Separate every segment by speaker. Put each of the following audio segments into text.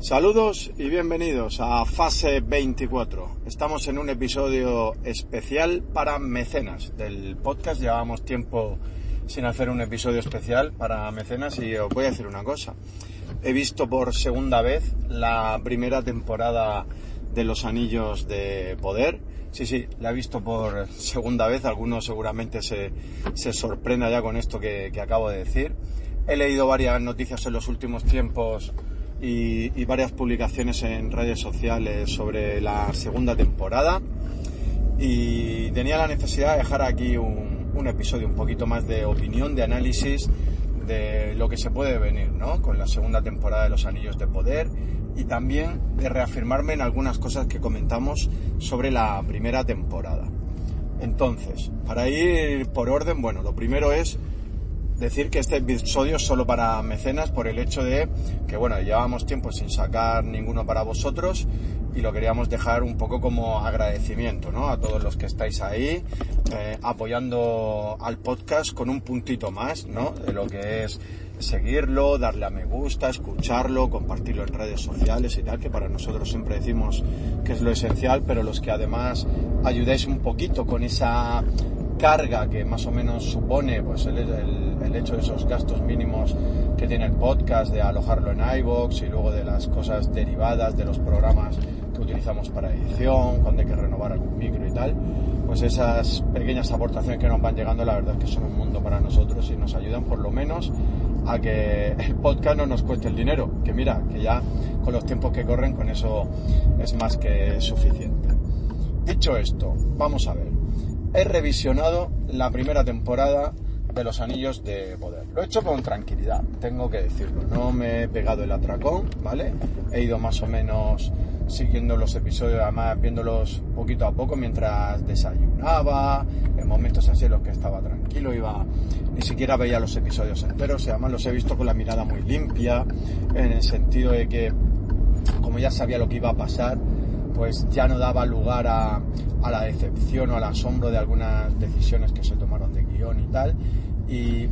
Speaker 1: Saludos y bienvenidos a Fase 24. Estamos en un episodio especial para mecenas del podcast. Llevábamos tiempo sin hacer un episodio especial para mecenas y os voy a decir una cosa. He visto por segunda vez la primera temporada de Los Anillos de Poder. Sí, la he visto por segunda vez. Algunos seguramente se sorprenda ya con esto que acabo de decir. He leído varias noticias en los últimos tiempos y varias publicaciones en redes sociales sobre la segunda temporada y tenía la necesidad de dejar aquí un episodio un poquito más de opinión, de análisis de lo que se puede venir, ¿no? Con la segunda temporada de Los Anillos de Poder y también de reafirmarme en algunas cosas que comentamos sobre la primera temporada. Entonces, para ir por orden, bueno, lo primero es decir que este episodio es solo para mecenas por el hecho de que, bueno, llevábamos tiempo sin sacar ninguno para vosotros y lo queríamos dejar un poco como agradecimiento, ¿no? A todos los que estáis ahí apoyando al podcast con un puntito más, ¿no? De lo que es seguirlo, darle a me gusta, escucharlo, compartirlo en redes sociales y tal, que para nosotros siempre decimos que es lo esencial, pero los que además ayudáis un poquito con esa carga que más o menos supone pues el hecho de esos gastos mínimos que tiene el podcast, de alojarlo en iVoox y luego de las cosas derivadas de los programas que utilizamos para edición, cuando hay que renovar algún micro y tal, pues esas pequeñas aportaciones que nos van llegando, la verdad es que son un mundo para nosotros y nos ayudan por lo menos a que el podcast no nos cueste el dinero, que mira, que ya con los tiempos que corren con eso es más que suficiente. Dicho esto, vamos a ver. He revisionado la primera temporada de Los Anillos de Poder. Lo he hecho con tranquilidad, tengo que decirlo. No me he pegado el atracón, ¿vale? He ido más o menos siguiendo los episodios, además viéndolos poquito a poco mientras desayunaba, en momentos así en los que estaba tranquilo, ni siquiera veía los episodios enteros, y además los he visto con la mirada muy limpia, en el sentido de que, como ya sabía lo que iba a pasar, pues ya no daba lugar a la decepción o al asombro de algunas decisiones que se tomaron de guión y tal. Y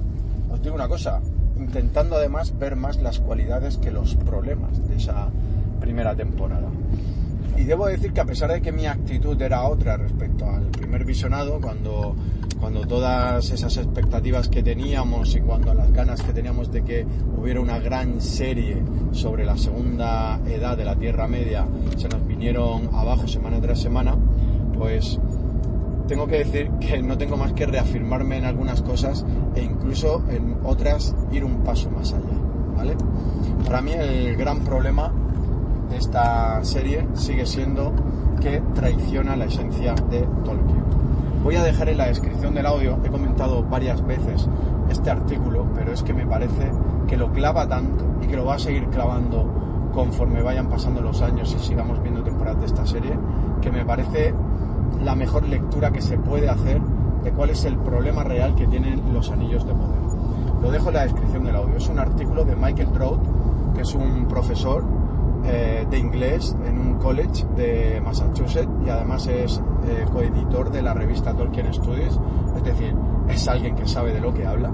Speaker 1: os digo una cosa, intentando además ver más las cualidades que los problemas de esa primera temporada. Y debo decir que a pesar de que mi actitud era otra respecto al primer visionado, cuando todas esas expectativas que teníamos y cuando las ganas que teníamos de que hubiera una gran serie sobre la segunda edad de la Tierra Media se nos vinieron abajo semana tras semana, pues tengo que decir que no tengo más que reafirmarme en algunas cosas e incluso en otras ir un paso más allá, ¿vale? Para mí el gran problema de esta serie sigue siendo que traiciona la esencia de Tolkien. Voy a dejar en la descripción del audio, he comentado varias veces este artículo, pero es que me parece que lo clava tanto y que lo va a seguir clavando conforme vayan pasando los años y sigamos viendo temporadas de esta serie, que me parece la mejor lectura que se puede hacer de cuál es el problema real que tienen Los Anillos de Poder. Lo dejo en la descripción del audio. Es un artículo de Michael Trout, que es un profesor de inglés en un college de Massachusetts y además es coeditor de la revista Tolkien Studies, es decir, es alguien que sabe de lo que habla.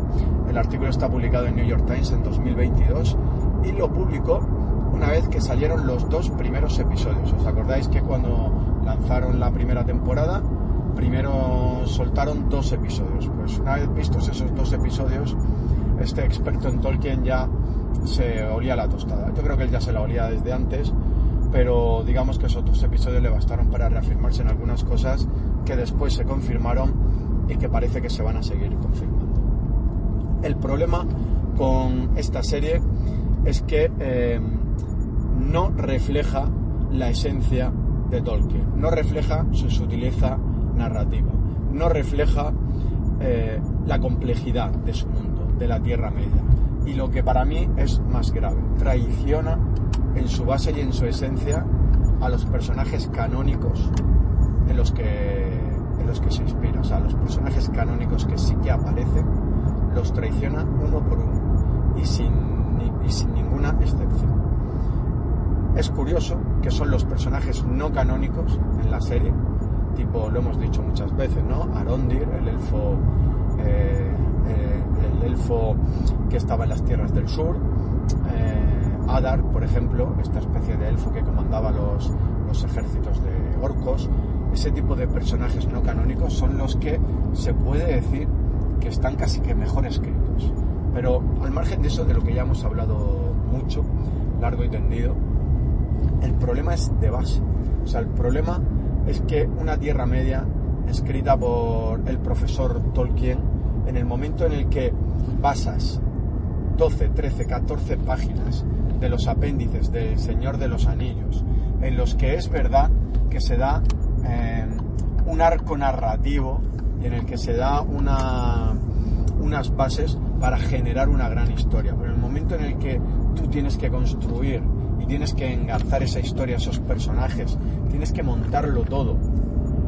Speaker 1: El artículo está publicado en New York Times en 2022 y lo publicó una vez que salieron los dos primeros episodios. ¿Os acordáis que cuando lanzaron la primera temporada, primero soltaron 2 episodios? Pues una vez vistos esos 2 episodios, este experto en Tolkien ya se olía la tostada. Yo creo que él ya se la olía desde antes, pero digamos que esos 2 episodios le bastaron para reafirmarse en algunas cosas que después se confirmaron y que parece que se van a seguir confirmando. El problema con esta serie es que no refleja la esencia de Tolkien, no refleja su sutileza narrativa, no refleja la complejidad de su mundo, de la Tierra Media. Y lo que para mí es más grave, traiciona en su base y en su esencia a los personajes canónicos en los que se inspira. O sea, los personajes canónicos que sí que aparecen los traiciona uno por uno y sin ninguna excepción. Es curioso que son los personajes no canónicos en la serie, tipo, lo hemos dicho muchas veces, ¿no? Arondir, el elfo que estaba en las tierras del sur, Adar, por ejemplo, esta especie de elfo que comandaba los ejércitos de orcos. Ese tipo de personajes no canónicos son los que se puede decir que están casi que mejor escritos. Pero al margen de eso, de lo que ya hemos hablado mucho, largo y tendido, el problema es de base. O sea, el problema es que una Tierra Media escrita por el profesor Tolkien, en el momento en el que pasas 12, 13, 14 páginas de los apéndices del Señor de los Anillos, en los que es verdad que se da un arco narrativo y en el que se da unas bases para generar una gran historia, pero en el momento en el que tú tienes que construir y tienes que engarzar esa historia, esos personajes, tienes que montarlo todo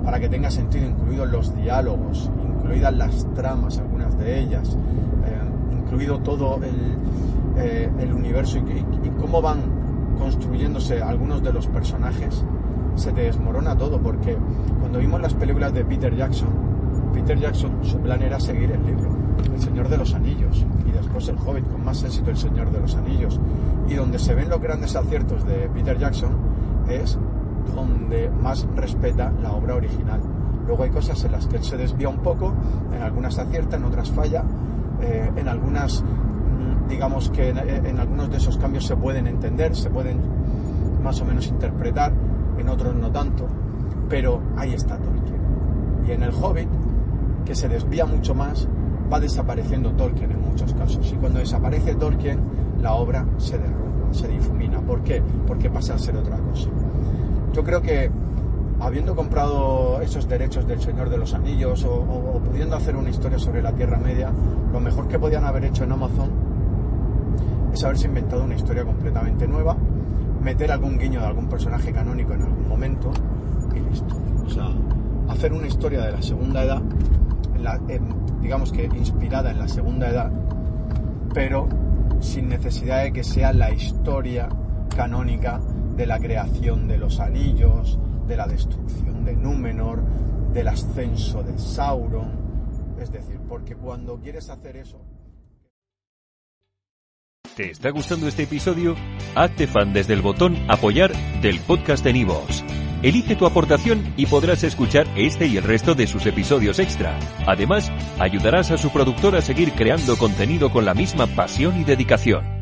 Speaker 1: para que tenga sentido, incluidos los diálogos, incluidas las tramas, algunas de ellas, incluido todo el universo y cómo van construyéndose algunos de los personajes, se te desmorona todo, porque cuando vimos las películas de Peter Jackson, su plan era seguir el libro, El Señor de los Anillos, y después El Hobbit, con más éxito El Señor de los Anillos, y donde se ven los grandes aciertos de Peter Jackson es donde más respeta la obra original. Luego hay cosas en las que él se desvía un poco, en algunas acierta, en otras falla, en algunas, digamos que en algunos de esos cambios se pueden entender, se pueden más o menos interpretar, en otros no tanto, pero ahí está Tolkien. Y en El Hobbit, que se desvía mucho más, va desapareciendo Tolkien en muchos casos, y cuando desaparece Tolkien, la obra se derrumba, se difumina. ¿Por qué? Porque pasa a ser otra cosa. Yo creo que habiendo comprado esos derechos del Señor de los Anillos o pudiendo hacer una historia sobre la Tierra Media, lo mejor que podían haber hecho en Amazon es haberse inventado una historia completamente nueva, meter algún guiño de algún personaje canónico en algún momento y listo. O sea, hacer una historia de la Segunda Edad, digamos que inspirada en la Segunda Edad, pero sin necesidad de que sea la historia canónica de la creación de los anillos, de la destrucción de Númenor, del ascenso de Sauron. Es decir, porque cuando quieres hacer eso...
Speaker 2: ¿Te está gustando este episodio? Hazte fan desde el botón Apoyar del podcast de Nivos. Elige tu aportación y podrás escuchar este y el resto de sus episodios extra. Además, ayudarás a su productor a seguir creando contenido con la misma pasión y dedicación.